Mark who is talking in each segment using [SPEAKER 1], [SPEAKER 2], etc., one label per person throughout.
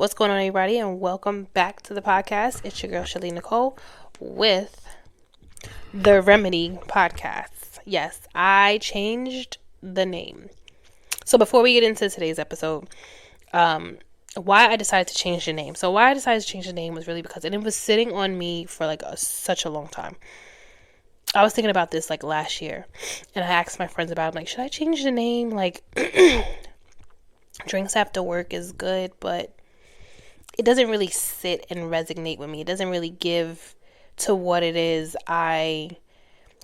[SPEAKER 1] What's going on, everybody, and welcome back to the podcast. It's your girl, Shelly Nicole, with the Remedy podcast. Yes, I changed the name. So before we get into today's episode, why I decided to change the name. So why I decided to change the name was really because it was sitting on me for such a long time. I was thinking about this last year, and I asked my friends about it. Should I change the name? Drinks After Work is good, but it doesn't really sit and resonate with me. It doesn't really give to what it is I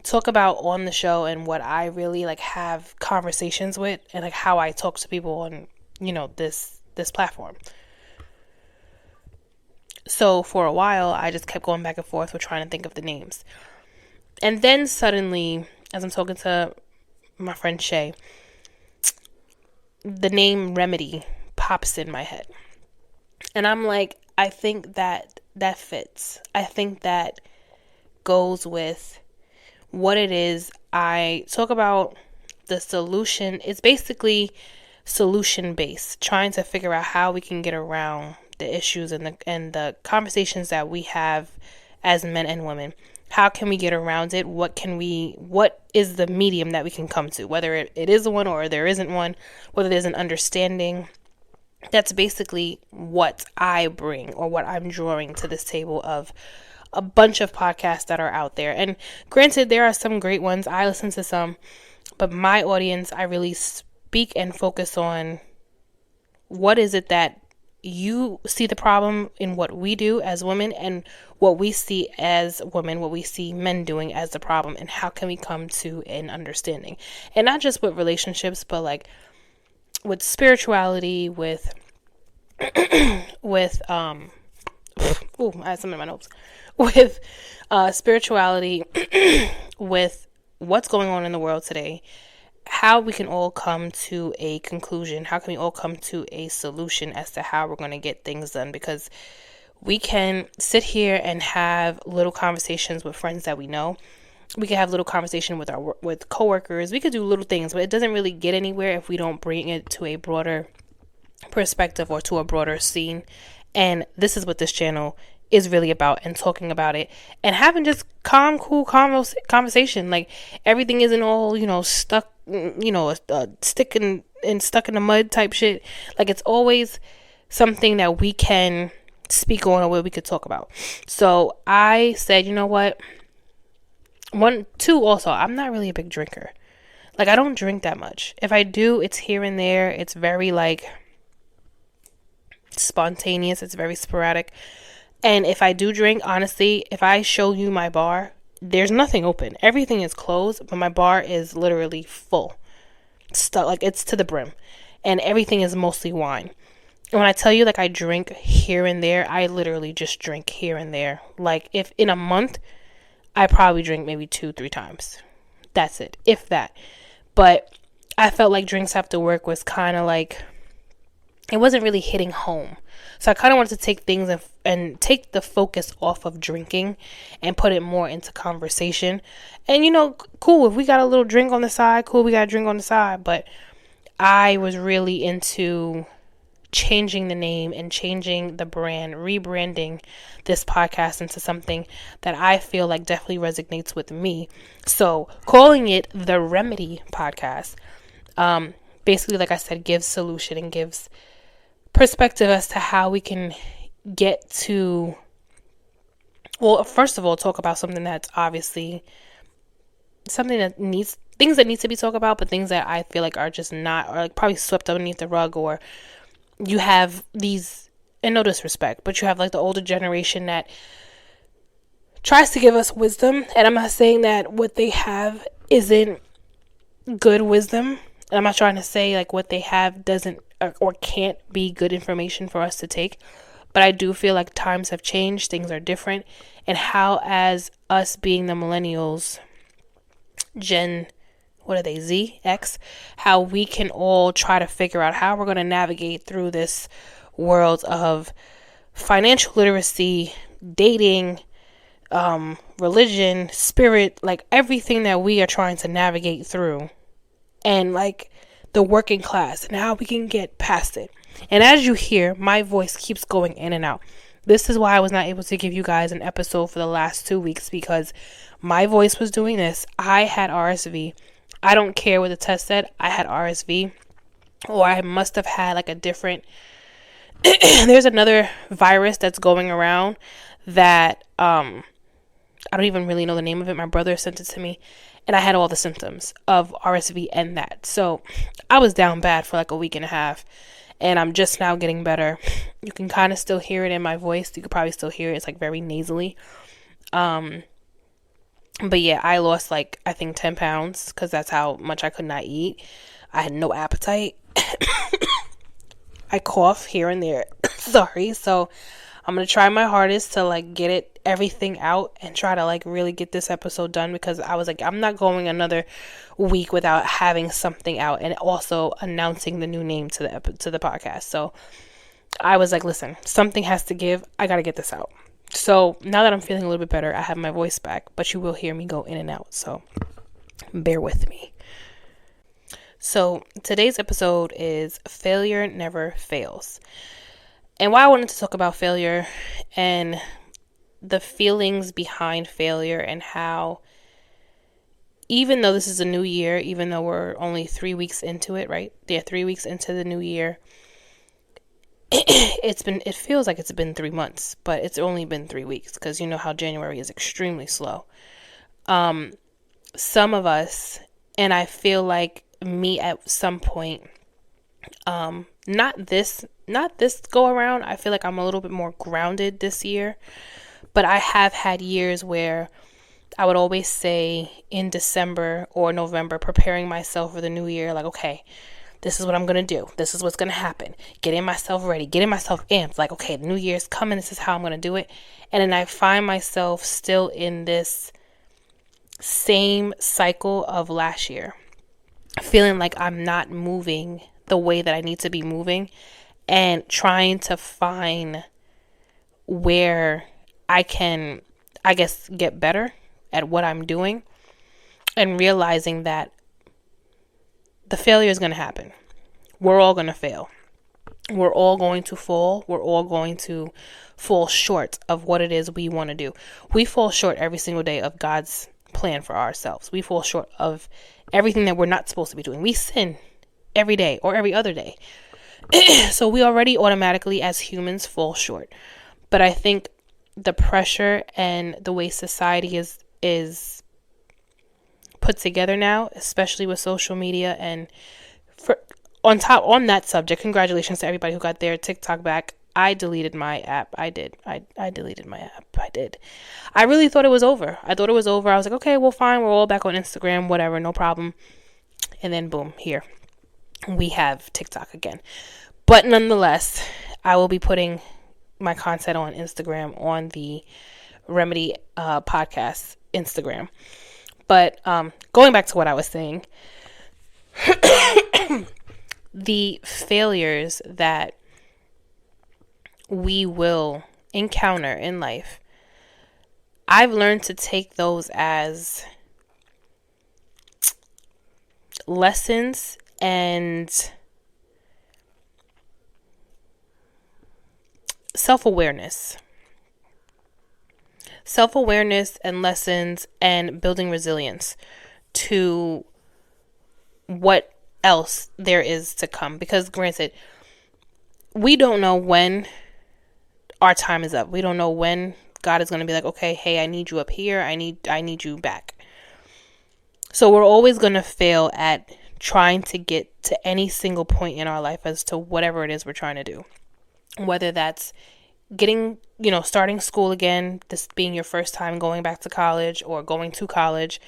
[SPEAKER 1] talk about on the show and what I really have conversations with, and how I talk to people on, this platform. So for a while, I just kept going back and forth with trying to think of the names. And then suddenly, as I'm talking to my friend Shay, the name Remedy pops in my head. And I'm like, I think that fits. I think that goes with what it is. I talk about the solution. It's basically solution based, trying to figure out how we can get around the issues and the conversations that we have as men and women. How can we get around it? What is the medium that we can come to? Whether it is one or there isn't one, whether there's an understanding. That's basically what I bring, or what I'm drawing to this table of a bunch of podcasts that are out there. And granted, there are some great ones. I listen to some, but my audience, I really speak and focus on what is it that you see the problem in what we do as women, and what we see as women, what we see men doing as the problem, and how can we come to an understanding. And not just with relationships, but with spirituality, with I had something in my notes. With spirituality, with what's going on in the world today, how we can all come to a conclusion, how can we all come to a solution as to how we're going to get things done. Because we can sit here and have little conversations with friends that we know. We can have little conversation with coworkers. We could do little things, but it doesn't really get anywhere if we don't bring it to a broader perspective or to a broader scene. And this is what this channel is really about, and talking about it and having just calm, cool conversation. Everything isn't all, stuck, stick and stuck in the mud type shit. It's always something that we can speak on, or what we could talk about. So I said, you know what? Also, I'm not really a big drinker. I don't drink that much. If I do, it's here and there. It's very spontaneous. It's very sporadic. And if I do drink, honestly, if I show you my bar, there's nothing open. Everything is closed, but my bar is literally full. It's to the brim. And everything is mostly wine. And when I tell you I drink here and there, I literally just drink here and there. If in a month, I probably drink maybe 2-3 times. That's it, if that. But I felt like Drinks After Work was kind of it wasn't really hitting home. So I kind of wanted to take things and take the focus off of drinking and put it more into conversation. And, cool, if we got a little drink on the side, cool, we got a drink on the side. But I was really into changing the name and changing the brand, rebranding this podcast into something that I feel definitely resonates with me. So calling it the Remedy podcast, basically, like I said, gives solution and gives perspective as to how we can get to, well, first of all, talk about something that's obviously something that needs to be talked about, but things that I feel are just not, or probably swept underneath the rug. Or you have these, and no disrespect, but you have the older generation that tries to give us wisdom. And I'm not saying that what they have isn't good wisdom. And I'm not trying to say what they have doesn't or can't be good information for us to take. But I do feel times have changed. Things are different. And how, as us being the millennials, Gen, what are they, Z, X, how we can all try to figure out how we're going to navigate through this world of financial literacy, dating, religion, spirit, everything that we are trying to navigate through. And the working class, and how we can get past it. And as you hear, my voice keeps going in and out. This is why I was not able to give you guys an episode for the last 2 weeks, because my voice was doing this. I had RSV. I don't care what the test said. I had RSV, or I must have had like a different there's another virus that's going around that I don't even really know the name of it. My brother sent it to me, and I had all the symptoms of RSV and that. So I was down bad for like a week and a half, and I'm just now getting better. You can kind of still hear it in my voice. You could probably still hear it. It's like very nasally. But yeah, I lost like, I think 10 pounds because that's how much I could not eat. I had no appetite. I cough here and there. Sorry. So I'm going to try my hardest to like get everything out and try to like really get this episode done, because I was like, I'm not going another week without having something out and also announcing the new name to the podcast. So I was like, listen, something has to give. I got to get this out. So now that I'm feeling a little bit better, I have my voice back, but you will hear me go in and out. So bear with me. So today's episode is Failure Never Fails. And why I wanted to talk about failure and the feelings behind failure, and how even though this is a new year, even though we're only 3 weeks into it, right? Yeah, 3 weeks into the new year. It feels like it's been 3 months, but it's only been 3 weeks, because you know how January is extremely slow. Some of us, and I feel like me at some point, not this go around, I feel like I'm a little bit more grounded this year, but I have had years where I would always say in December or November, preparing myself for the new year, like, okay, this is what I'm going to do. This is what's going to happen. Getting myself ready, getting myself amped. Like, okay, the new year's coming. This is how I'm going to do it. And then I find myself still in this same cycle of last year, feeling like I'm not moving the way that I need to be moving, and trying to find where I can, I guess, get better at what I'm doing, and realizing that the failure is going to happen. We're all going to fail. We're all going to fall. We're all going to fall short of what it is we want to do. We fall short every single day of God's plan for ourselves. We fall short of everything that we're not supposed to be doing. We sin every day or every other day. So we already automatically as humans fall short. But I think the pressure and the way society is put together now, especially with social media, and on that subject, congratulations to everybody who got their TikTok back. I deleted my app. I did. I deleted my app. I did. I really thought it was over. I was like, okay, well, fine. We're all back on Instagram, whatever, no problem. And then boom, here we have TikTok again. But nonetheless, I will be putting my content on Instagram, on the Remedy podcast Instagram. But going back to what I was saying, the failures that we will encounter in life, I've learned to take those as lessons and self-awareness and lessons, and building resilience to what else there is to come. Because granted, we don't know when our time is up. We don't know when God is going to be like, okay, hey, I need you up here. I need you back. So we're always going to fail at trying to get to any single point in our life as to whatever it is we're trying to do. Whether that's getting, starting school again, this being your first time going back to college or going to college,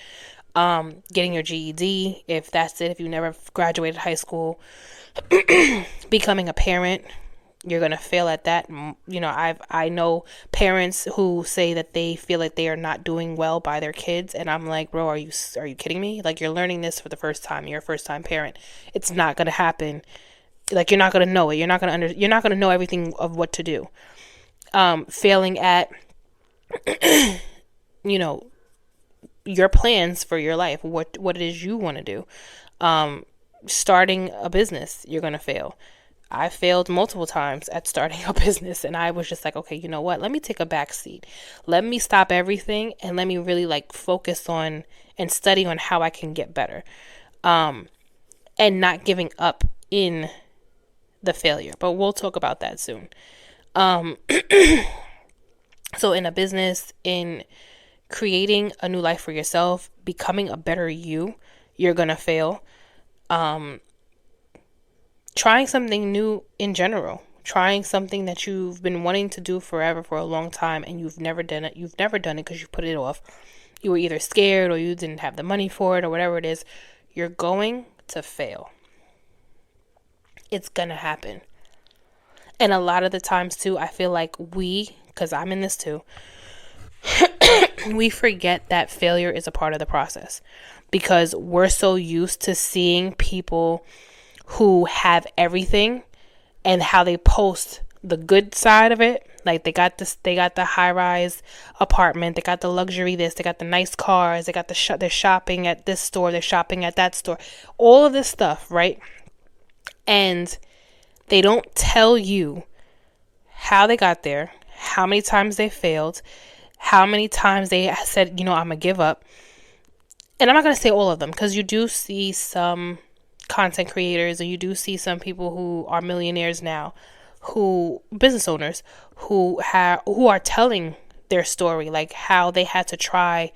[SPEAKER 1] getting your GED, if that's it, if you never graduated high school, becoming a parent, you're going to fail at that. I know parents who say that they feel like they are not doing well by their kids. And I'm like, bro, are you kidding me? Like, you're learning this for the first time. You're a first time parent. It's not going to happen. Like, you're not going to know it. You're not going to know everything of what to do. Failing at, your plans for your life, what it is you want to do. Starting a business, you're going to fail. I failed multiple times at starting a business, and I was just like, okay, you know what? Let me take a back seat. Let me stop everything and let me really like focus on and study on how I can get better. And not giving up in the failure. But we'll talk about that soon. So in a business, in creating a new life for yourself, becoming a better you're going to fail. Trying something new in general, trying something that you've been wanting to do forever for a long time and you've never done it. You've never done it because you put it off. You were either scared or you didn't have the money for it or whatever it is. You're going to fail. It's going to happen. And a lot of the times too, I feel like because I'm in this too, we forget that failure is a part of the process because we're so used to seeing people who have everything and how they post the good side of it. Like they got the high rise apartment, they got the luxury this, they got the nice cars, they got they're shopping at this store, they're shopping at that store, all of this stuff, right? And they don't tell you how they got there, how many times they failed, how many times they said, I'm gonna give up. And I'm not gonna say all of them because you do see some content creators and you do see some people who are millionaires now, business owners who are telling their story, like how they had to try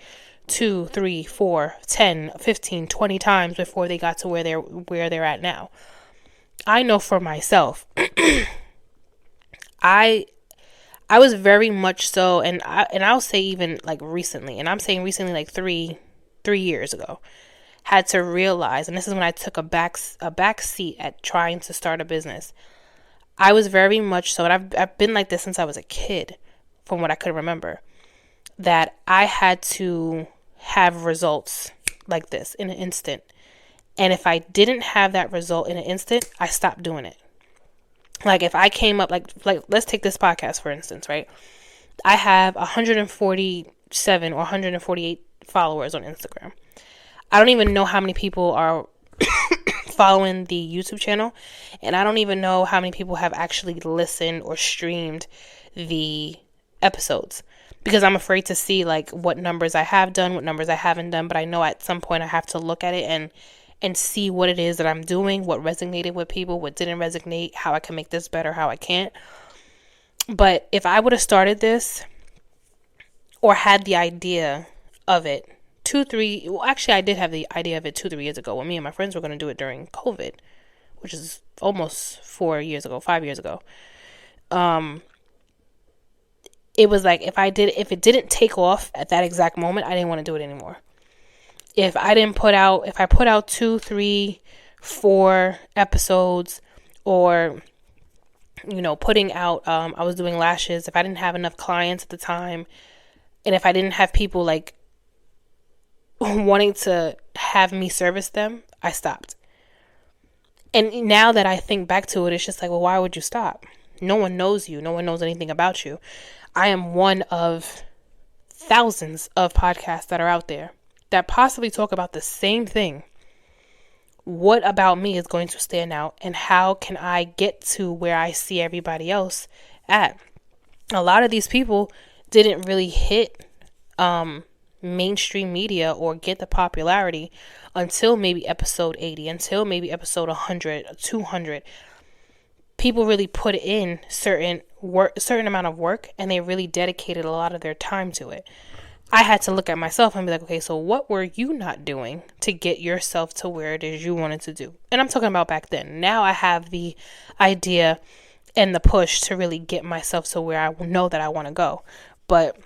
[SPEAKER 1] 2, 3, 4, 10, 15, 20 times before they got to where they're at now. I know for myself, I was very much so, and I'll say even like recently, and I'm saying recently like 3 years ago, had to realize, and this is when I took a back seat at trying to start a business. I was very much so, and I've been like this since I was a kid, from what I could remember, that I had to have results like this in an instant. And if I didn't have that result in an instant, I stopped doing it. Like if I came up, like let's take this podcast for instance, right? I have 147 or 148 followers on Instagram. I don't even know how many people are following the YouTube channel, and I don't even know how many people have actually listened or streamed the episodes because I'm afraid to see like what numbers I have done, what numbers I haven't done, but I know at some point I have to look at it and see what it is that I'm doing, what resonated with people, what didn't resonate, how I can make this better, how I can't. But if I would have started this or had the idea of it I did have the idea of it 2-3 years ago when me and my friends were going to do it during COVID, which is almost 5 years ago. It was like if it didn't take off at that exact moment, I didn't want to do it anymore. If I put out 2, 3, 4 episodes, or putting out, I was doing lashes. If I didn't have enough clients at the time, and if I didn't have people like wanting to have me service them, I stopped. And now that I think back to it, it's just like, well, why would you stop? No one knows you. No one knows anything about you. I am one of thousands of podcasts that are out there that possibly talk about the same thing. What about me is going to stand out, and how can I get to where I see everybody else at? A lot of these people didn't really hit mainstream media or get the popularity until maybe episode 80, until maybe episode 100, 200. People really put in certain amount of work, and they really dedicated a lot of their time to it. I had to look at myself and be like, okay, so what were you not doing to get yourself to where it is you wanted to do? And I'm talking about back then. Now I have the idea and the push to really get myself to where I know that I want to go. But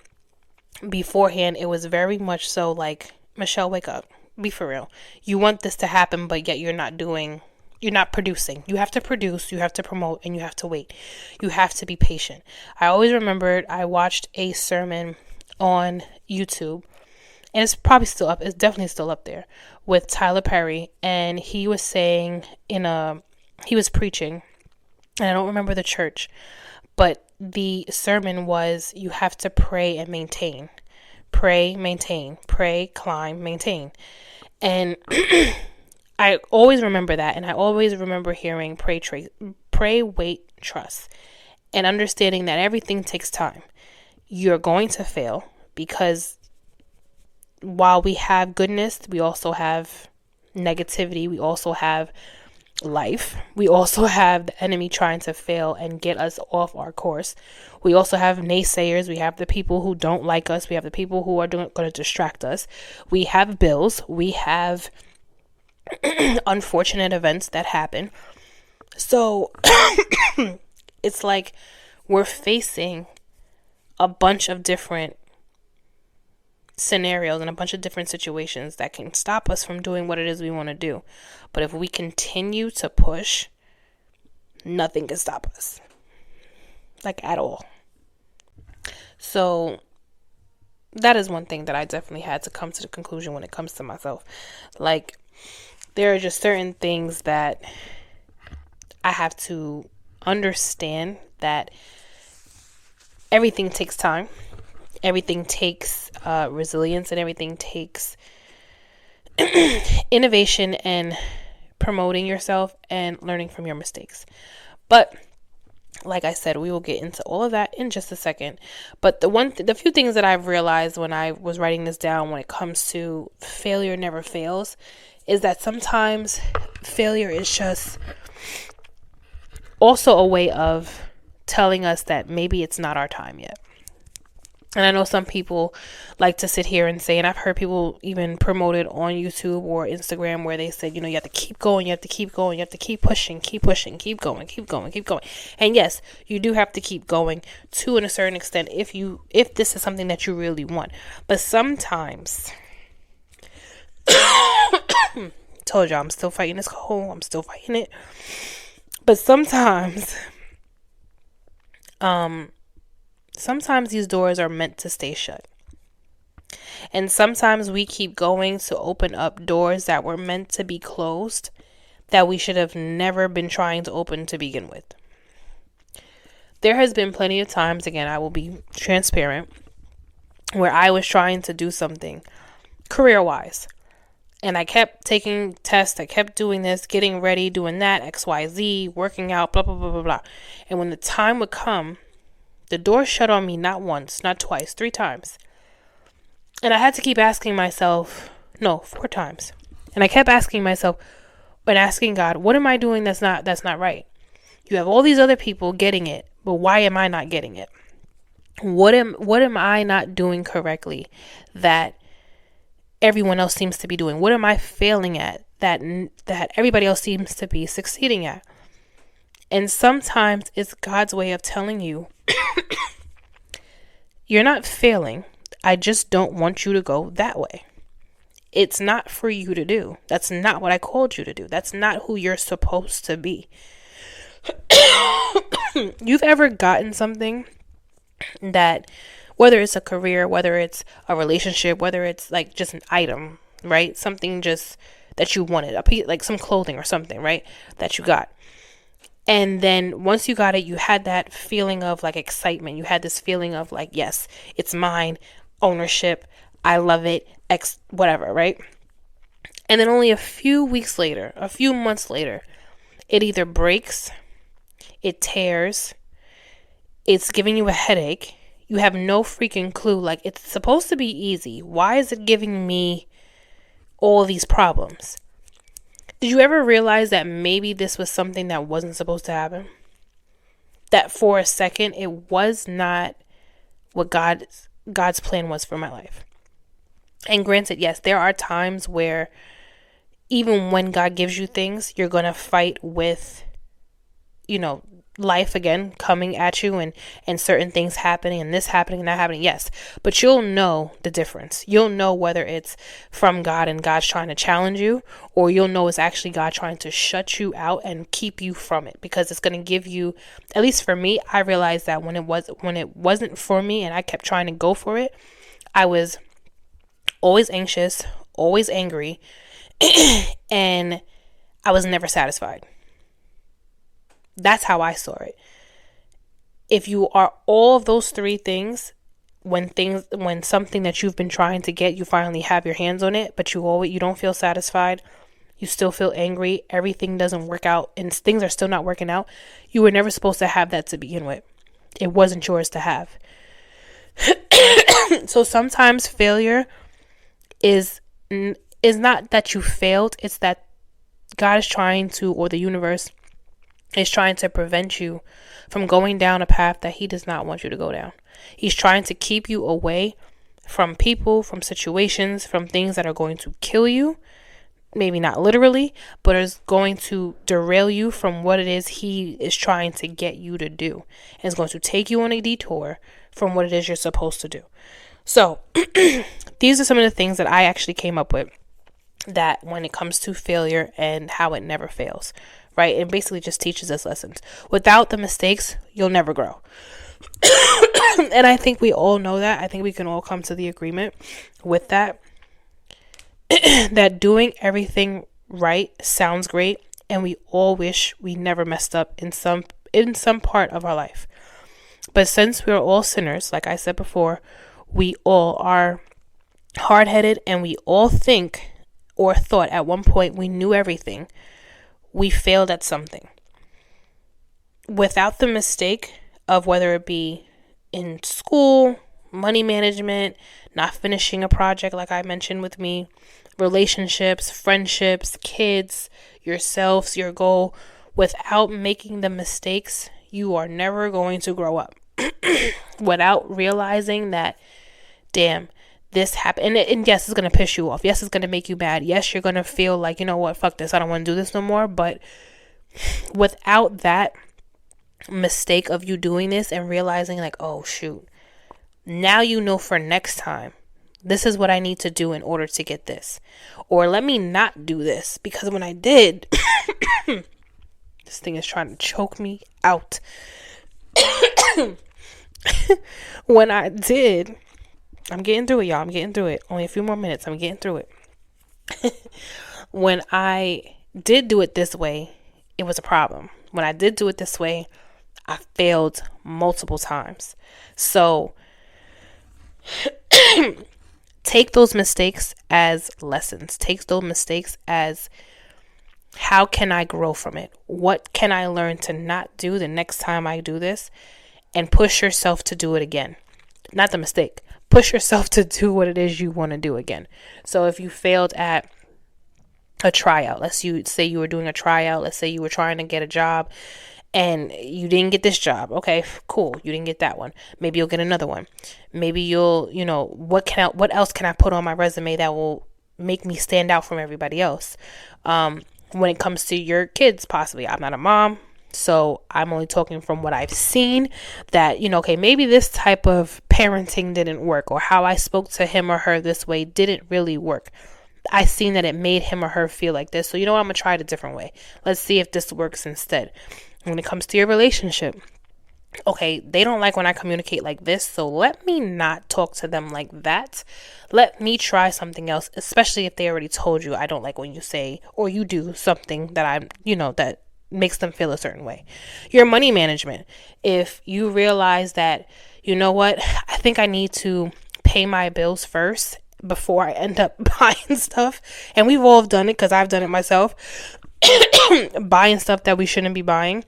[SPEAKER 1] beforehand, it was very much so like, Michelle, wake up. Be for real. You want this to happen, but yet you're not producing. You have to produce, you have to promote, and you have to wait. You have to be patient. I always remembered I watched a sermon on YouTube, and it's probably still up. It's definitely still up there, with Tyler Perry, and he was saying he was preaching, and I don't remember the church, but the sermon was, you have to pray and maintain. Pray, maintain. Pray, climb, maintain. And I always remember that, and I always remember hearing pray, Pray, wait, trust. And understanding that everything takes time. You're going to fail because while we have goodness, we also have negativity. We also have life. We also have the enemy trying to fail and get us off our course. We also have naysayers. We have the people who don't like us. We have the people who are going to distract us. We have bills. We have unfortunate events that happen. So it's like we're facing a bunch of different scenarios and a bunch of different situations that can stop us from doing what it is we want to do. But if we continue to push, nothing can stop us. Like at all. So that is one thing that I definitely had to come to the conclusion when it comes to myself. Like there are just certain things that I have to understand that everything takes time. Everything takes resilience, and everything takes innovation and promoting yourself and learning from your mistakes. But like I said, we will get into all of that in just a second. But the few things that I've realized when I was writing this down when it comes to failure never fails is that sometimes failure is just also a way of telling us that maybe it's not our time yet. And I know some people like to sit here and say, and I've heard people even promote it on YouTube or Instagram where they said, you have to keep going, you have to keep going, you have to keep pushing, keep going. And yes, you do have to keep going to a certain extent if this is something that you really want. But sometimes, told y'all I'm still fighting this cold, I'm still fighting it. But sometimes these doors are meant to stay shut. And sometimes we keep going to open up doors that were meant to be closed that we should have never been trying to open to begin with. There has been plenty of times, again, I will be transparent, where I was trying to do something career-wise. And I kept taking tests, I kept doing this, getting ready, doing that, XYZ, working out, blah, blah, blah, blah, blah. And when the time would come, the door shut on me not once, not twice, 3 times. And I had to keep asking myself, 4 times. And I kept asking myself and asking God, what am I doing that's not right? You have all these other people getting it, but why am I not getting it? What am I not doing correctly that everyone else seems to be doing? What am I failing at that everybody else seems to be succeeding at? And sometimes it's God's way of telling you, you're not failing. I just don't want you to go that way. It's not for you to do. That's not what I called you to do. That's not who you're supposed to be. You've ever gotten something that, whether it's a career, whether it's a relationship, whether it's like just an item, right? Something just that you wanted, a piece, like some clothing or something, right? That you got. And then once you got it, you had that feeling of like excitement. You had this feeling of like, yes, it's mine, ownership. I love it, whatever, right? And then only a few weeks later, a few months later, it either breaks, it tears, it's giving you a headache. You have no freaking clue. Like, it's supposed to be easy. Why is it giving me all these problems? Did you ever realize that maybe this was something that wasn't supposed to happen? That for a second, it was not what God's plan was for my life. And granted, yes, there are times where even when God gives you things, you're going to fight with, life again coming at you and certain things happening and this happening and that happening. Yes, but you'll know the difference. You'll know whether it's from God and God's trying to challenge you, or you'll know it's actually God trying to shut you out and keep you from it, because it's going to give you, at least for me, I realized that when it wasn't for me and I kept trying to go for it, I was always anxious, always angry, and I was never satisfied. That's how I saw it. If you are all of those 3 things, when something that you've been trying to get, you finally have your hands on it, but you don't feel satisfied, you still feel angry, everything doesn't work out, and things are still not working out, you were never supposed to have that to begin with. It wasn't yours to have. So sometimes failure is not that you failed, it's that God is trying to, or the universe is trying to prevent you from going down a path that he does not want you to go down. He's trying to keep you away from people, from situations, from things that are going to kill you. Maybe not literally, but is going to derail you from what it is he is trying to get you to do. And it's going to take you on a detour from what it is you're supposed to do. So these are some of the things that I actually came up with, that when it comes to failure and how it never fails, right? It basically just teaches us lessons. Without the mistakes, you'll never grow. And I think we all know that. I think we can all come to the agreement with that. That doing everything right sounds great, and we all wish we never messed up in some part of our life. But since we're all sinners, like I said before, we all are hard-headed, and we all think or thought at one point we knew everything. We failed at something. Without the mistake of whether it be in school, money management, not finishing a project like I mentioned with me, relationships, friendships, kids, yourselves, your goal, without making the mistakes, you are never going to grow up. Without realizing that, damn, this happened. And yes, it's going to piss you off. Yes, it's going to make you mad. Yes, you're going to feel like, you know what, fuck this. I don't want to do this no more. But without that mistake of you doing this and realizing like, oh, shoot, now you know for next time, this is what I need to do in order to get this. Or let me not do this, because when I did, this thing is trying to choke me out. When I did, I'm getting through it, y'all. I'm getting through it. Only a few more minutes. I'm getting through it. When I did do it this way, it was a problem. When I did do it this way, I failed multiple times. So take those mistakes as lessons. Take those mistakes as, how can I grow from it? What can I learn to not do the next time I do this? And push yourself to do it again. Not the mistake. Push yourself to do what it is you want to do again. So if you failed at a tryout, let's say you were doing a tryout. Let's say you were trying to get a job and you didn't get this job. Okay, cool. You didn't get that one. Maybe you'll get another one. Maybe you'll, what else can I put on my resume that will make me stand out from everybody else? When it comes to your kids, possibly. I'm not a mom, so I'm only talking from what I've seen, that, okay, maybe this type of parenting didn't work, or how I spoke to him or her this way didn't really work. I seen that it made him or her feel like this. So I'm going to try it a different way. Let's see if this works instead. When it comes to your relationship, okay, they don't like when I communicate like this, so let me not talk to them like that. Let me try something else, especially if they already told you I don't like when you say or you do something that that makes them feel a certain way. Your money management. If you realize that, I think I need to pay my bills first before I end up buying stuff. And we've all done it, because I've done it myself. Buying stuff that we shouldn't be buying.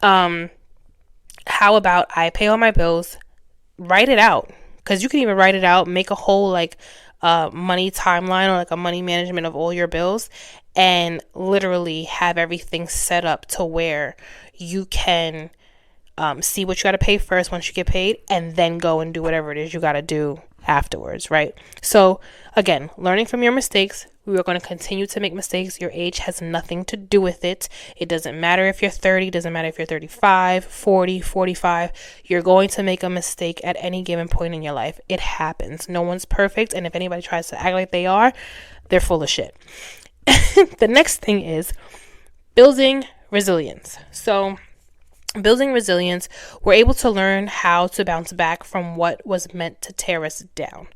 [SPEAKER 1] How about I pay all my bills, write it out? Because you can even write it out, make a whole money timeline, or like a money management of all your bills, and literally have everything set up to where you can see what you got to pay first once you get paid, and then go and do whatever it is you got to do afterwards, right? So again, learning from your mistakes. We are going to continue to make mistakes. Your age has nothing to do with it. It doesn't matter if you're 30, doesn't matter if you're 35, 40, 45. You're going to make a mistake at any given point in your life. It happens. No one's perfect. And if anybody tries to act like they are, they're full of shit. The next thing is building resilience. So building resilience, we're able to learn how to bounce back from what was meant to tear us down.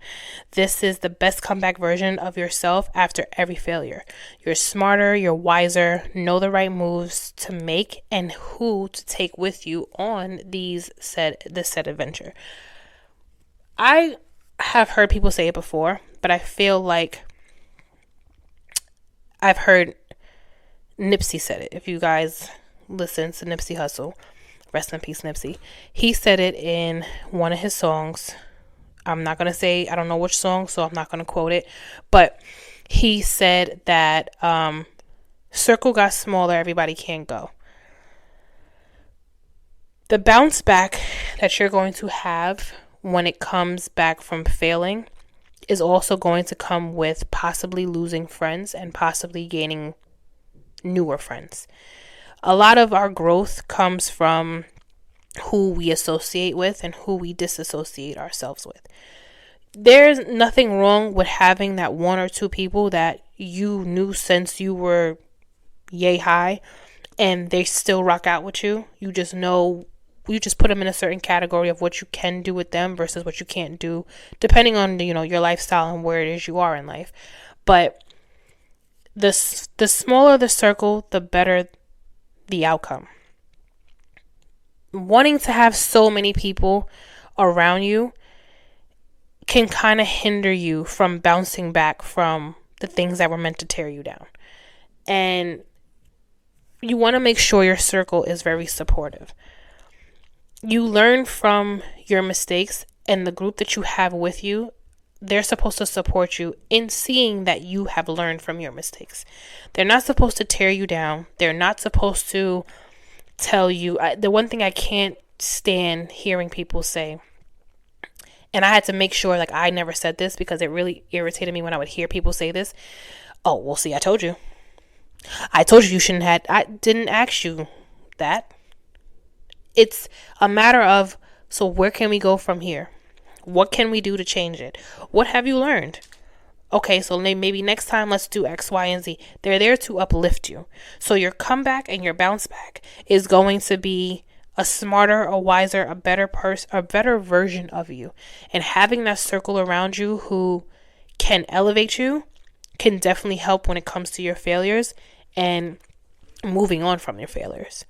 [SPEAKER 1] This is the best comeback version of yourself after every failure. You're smarter, you're wiser, know the right moves to make and who to take with you on this said adventure. I have heard people say it before, but I feel like I've heard Nipsey said it. If you guys listen to Nipsey Hussle, rest in peace, Nipsey. He said it in one of his songs. I'm not going to say, I don't know which song, so I'm not going to quote it. But he said that circle got smaller, everybody can't go. The bounce back that you're going to have when it comes back from failing is also going to come with possibly losing friends and possibly gaining newer friends. A lot of our growth comes from who we associate with and who we disassociate ourselves with. There's nothing wrong with having that one or two people that you knew since you were yay high and they still rock out with you. You just know, you just put them in a certain category of what you can do with them versus what you can't do, depending on, you know, your lifestyle and where it is you are in life. But the smaller the circle, the better the outcome. Wanting to have so many people around you can kind of hinder you from bouncing back from the things that were meant to tear you down. And you want to make sure your circle is very supportive. You learn from your mistakes, and the group that you have with you, they're supposed to support you in seeing that you have learned from your mistakes. They're not supposed to tear you down. They're not supposed to tell you. The one thing I can't stand hearing people say, and I had to make sure, like, I never said this because it really irritated me when I would hear people say this. Oh, well, see, I told you. I told you shouldn't have. I didn't ask you that. It's a matter of, so where can we go from here? What can we do to change it? What have you learned? Okay, so maybe next time let's do X, Y, and Z. They're there to uplift you. So your comeback and your bounce back is going to be a smarter, a wiser, a better person, a better version of you. And having that circle around you who can elevate you can definitely help when it comes to your failures and moving on from your failures.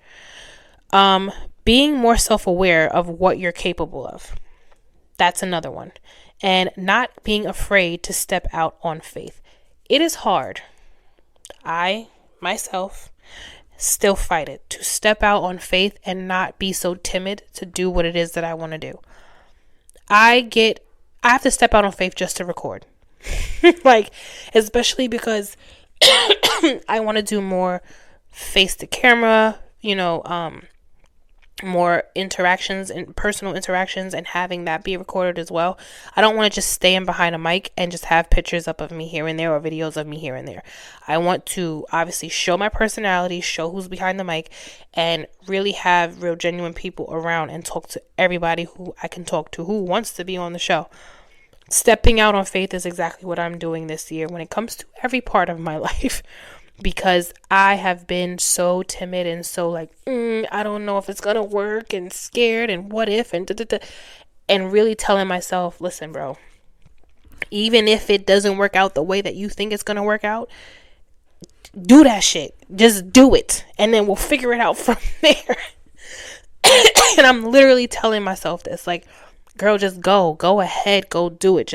[SPEAKER 1] Being more self-aware of what you're capable of. That's another one. And not being afraid to step out on faith. It is hard. I, myself, still fight it. To step out on faith and not be so timid to do what it is that I want to do. I have to step out on faith just to record. Like, especially because I want to do more face to camera, more interactions and personal interactions, and having that be recorded as well. I don't want to just stay in behind a mic and just have pictures up of me here and there or videos of me here and there. I want to obviously show my personality, show who's behind the mic, and really have real genuine people around and talk to everybody who I can talk to who wants to be on the show. Stepping out on faith is exactly what I'm doing this year when it comes to every part of my life. Because I have been so timid and so like, I don't know if it's going to work, and scared, and what if, and and really telling myself, listen, bro, even if it doesn't work out the way that you think it's going to work out, do that shit. Just do it. And then we'll figure it out from there. And I'm literally telling myself this, like, girl, just go ahead, go do it.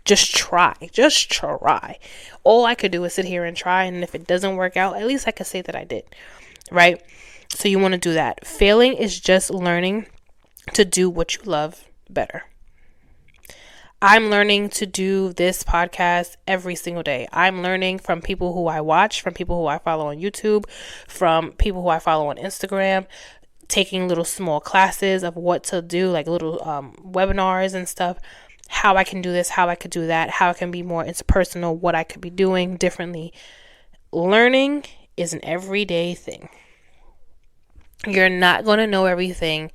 [SPEAKER 1] Just try. Just try. All I could do is sit here and try. And if it doesn't work out, at least I could say that I did. Right? So you want to do that. Failing is just learning to do what you love better. I'm learning to do this podcast every single day. I'm learning from people who I watch, from people who I follow on YouTube, from people who I follow on Instagram, taking little small classes of what to do, like little webinars and stuff. How I can do this, how I could do that, how I can be more interpersonal, what I could be doing differently. Learning is an everyday thing. You're not going to know everything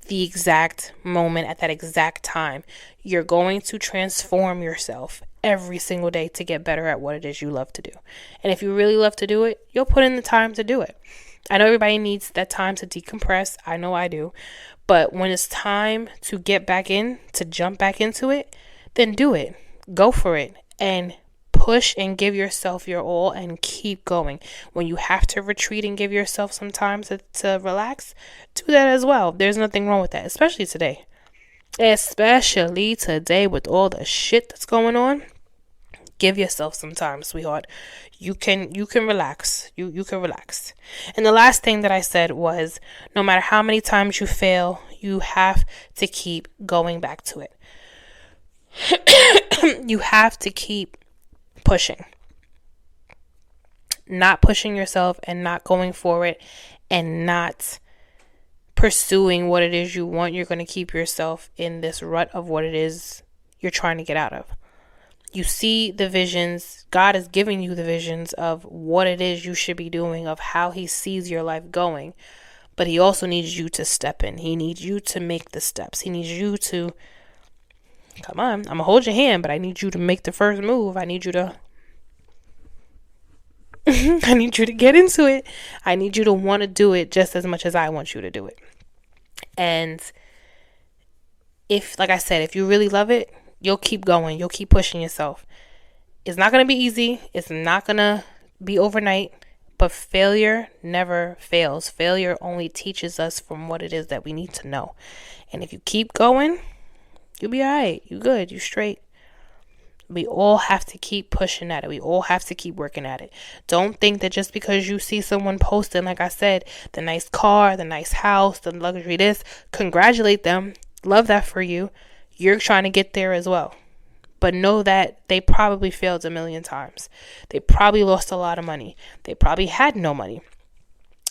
[SPEAKER 1] the exact moment at that exact time. You're going to transform yourself every single day to get better at what it is you love to do. And if you really love to do it, you'll put in the time to do it. I know everybody needs that time to decompress. I know I do. But when it's time to get back in, to jump back into it, then do it. Go for it. And push and give yourself your all and keep going. When you have to retreat and give yourself some time to relax, do that as well. There's nothing wrong with that, especially today. Especially today with all the shit that's going on. Give yourself some time, sweetheart. You can relax. You can relax. And the last thing that I said was, no matter how many times you fail, you have to keep going back to it. You have to keep pushing. Not pushing yourself and not going for it and not pursuing what it is you want. You're going to keep yourself in this rut of what it is you're trying to get out of. You see the visions. God is giving you the visions of what it is you should be doing, of how he sees your life going. But he also needs you to step in. He needs you to make the steps. He needs you to, come on, I'm going to hold your hand, but I need you to make the first move. I need you to I need you to get into it. I need you to want to do it just as much as I want you to do it. And if, like I said, if you really love it, you'll keep going. You'll keep pushing yourself. It's not going to be easy. It's not going to be overnight. But failure never fails. Failure only teaches us from what it is that we need to know. And if you keep going, you'll be all right. You good. You straight. We all have to keep pushing at it. We all have to keep working at it. Don't think that just because you see someone posting, like I said, the nice car, the nice house, the luxury this, congratulate them. Love that for you. You're trying to get there as well. But know that they probably failed a million times. They probably lost a lot of money. They probably had no money.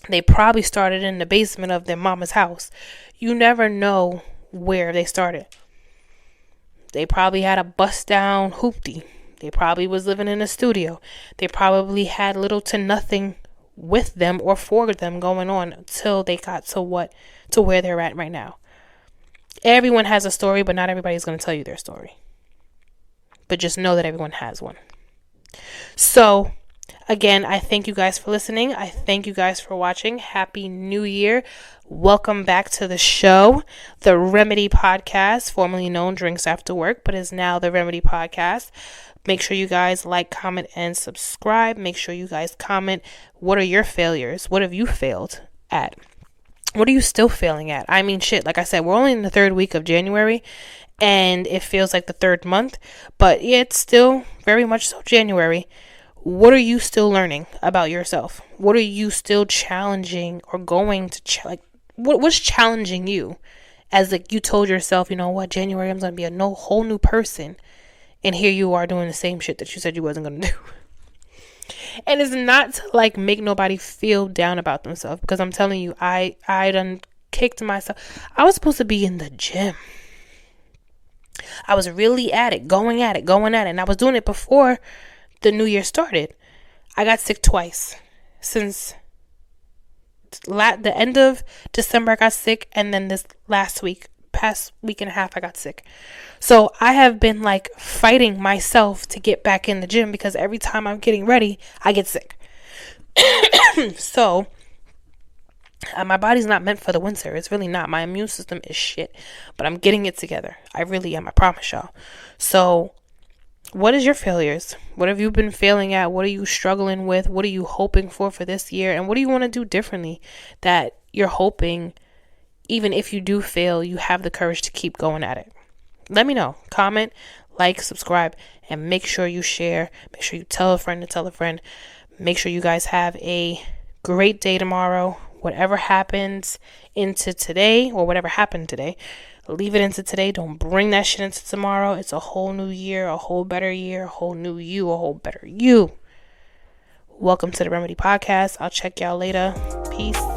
[SPEAKER 1] They probably started in the basement of their mama's house. You never know where they started. They probably had a bust down hoopty. They probably was living in a studio. They probably had little to nothing with them or for them going on until they got to where they're at right now. Everyone has a story, but not everybody's going to tell you their story. But just know that everyone has one. So, again, I thank you guys for listening. I thank you guys for watching. Happy New Year. Welcome back to the show, the Remedy Podcast, formerly known Drinks After Work, but is now the Remedy Podcast. Make sure you guys like, comment, and subscribe. Make sure you guys comment. What are your failures? What have you failed at? What are you still failing at? I mean, shit, like I said, we're only in the third week of January, and it feels like the third month, but yeah, it's still very much so January. What are you still learning about yourself? What are you still challenging or going to what's challenging you? As like you told yourself, you know what, January I'm going to be a whole new person, and here you are doing the same shit that you said you wasn't going to do. And it's not to like make nobody feel down about themselves, because I'm telling you, I done kicked myself. I was supposed to be in the gym. I was really at it, going at it. And I was doing it before the new year started. I got sick twice. Since the end of December, I got sick. And then this past week and a half, I got sick. So I have been like fighting myself to get back in the gym, because every time I'm getting ready, I get sick. So my body's not meant for the winter. It's really not. My immune system is shit, but I'm getting it together. I really am. I promise y'all. So what is your failures? What have you been failing at? What are you struggling with? What are you hoping for this year? And what do you want to do differently that you're hoping, even if you do fail, you have the courage to keep going at it? Let me know. Comment, like, subscribe, and make sure you share. Make sure you tell a friend to tell a friend. Make sure you guys have a great day tomorrow. Whatever happens into today, or whatever happened today, leave it into today. Don't bring that shit into tomorrow. It's a whole new year, a whole better year, a whole new you, a whole better you. Welcome to the Remedy Podcast. I'll check y'all later. Peace.